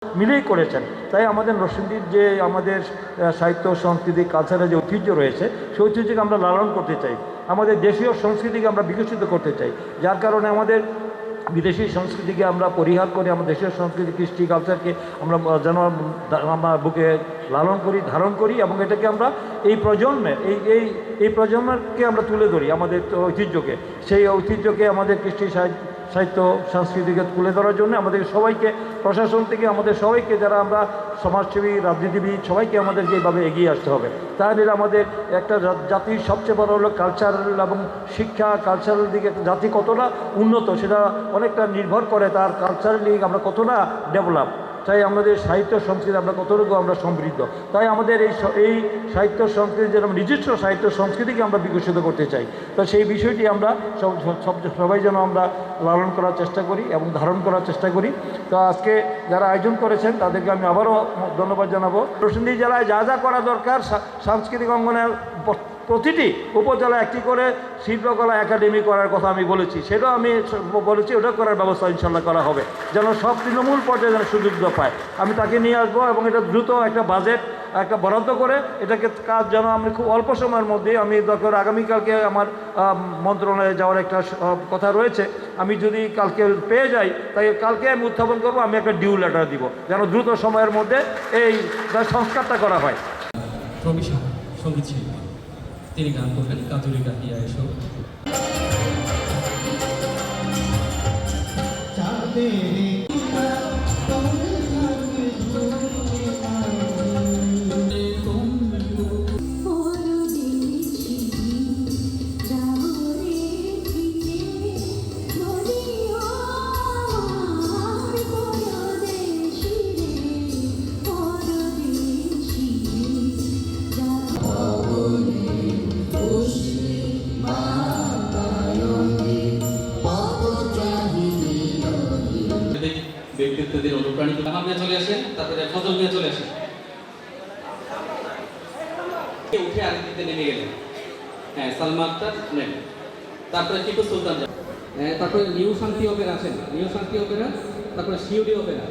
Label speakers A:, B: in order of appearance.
A: মিলেই করেছেন। তাই আমাদের নরসিংদীর যে আমাদের সাহিত্য সংস্কৃতি কালচারের যে ঐতিহ্য রয়েছে সেই ঐতিহ্যকে আমরা লালন করতে চাই, আমাদের দেশীয় সংস্কৃতিকে আমরা বিকশিত করতে চাই। যার কারণে আমাদের বিদেশি সংস্কৃতিকে আমরা পরিহার করে আমাদের দেশের সংস্কৃতি কৃষ্টি কালচারকে আমরা যেন আমরা বুকে লালন করি, ধারণ করি এবং এটাকে আমরা এই প্রজন্মে এই প্রজন্মকে আমরা তুলে ধরি আমাদের ঐতিহ্যকে। সেই ঐতিহ্যকে আমাদের কৃষ্টি সাহিত্য সংস্কৃতিকে তুলে ধরার জন্য আমাদের সবাইকে, প্রশাসন থেকে আমাদের সবাইকে, যারা আমরা সমাজসেবী রাজনীতিবিদ, সবাইকে আমাদেরকে এইভাবে এগিয়ে আসতে হবে। তাহলে আমাদের একটা জাতির সবচেয়ে বড় হলো কালচারাল এবং শিক্ষা, কালচারাল দিকে জাতি কতটা উন্নত সেটা অনেকটা নির্ভর করে তার কালচারালি আমরা কতটা ডেভেলপ। তাই আমাদের সাহিত্য সংস্কৃতি আমরা কতটুকু আমরা সমৃদ্ধ, তাই আমাদের এই সাহিত্য সংস্কৃতি যেরকম নিজস্ব সাহিত্য সংস্কৃতিকে আমরা বিকশিত করতে চাই। তো সেই বিষয়টি আমরা সবাই যেন আমরা লালন করার চেষ্টা করি এবং ধারণ করার চেষ্টা করি। তো আজকে যারা আয়োজন করেছেন তাদেরকে আমি আবারও ধন্যবাদ জানাবো। নরসিংদী জেলায় যা যা করা দরকার সাংস্কৃতিক অঙ্গনের প্রতিটি উপজেলায় একটি করে শিল্পকলা একাডেমি করার কথা আমি বলেছি, সেটাও আমি বলেছি, ওটা করার ব্যবস্থা ইনশাল্লাহ করা হবে, যেন সব তৃণমূল পর্যায়ে যেন সুযোগ পায়। আমি তাকে নিয়ে আসবো এবং এটা দ্রুত একটা বাজেট একটা বরাদ্দ করে এটাকে কাজ যেন আমি খুব অল্প সময়ের মধ্যে, আমি দরকার আগামীকালকে আমার মন্ত্রণালয়ে যাওয়ার একটা কথা রয়েছে, আমি যদি কালকে পেয়ে যাই তাই কালকে আমি উত্থাপন করবো, আমি একটা ডিউ লেটার দিব যেন দ্রুত সময়ের মধ্যে এই সংস্কারটা করা হয়।
B: সঙ্গীত শিল্পী তিনি গান করবেন কাজুরি কাটিয়া এসো। ব্যক্তিত্বদের অনুপ্রাণিত নিয়ে চলে আসেন, তারপরে ফজল নিয়ে চলে আসেন, উঠে আরেকদিকে নেমে গেলেন। হ্যাঁ, সালমা আক্তার নেন, তারপরে টিপু সুলতান, তারপরে নিউ শান্তি অপেরা আসেন, নিউ শান্তি অপেরা, তারপরে সিউডি অপেরা।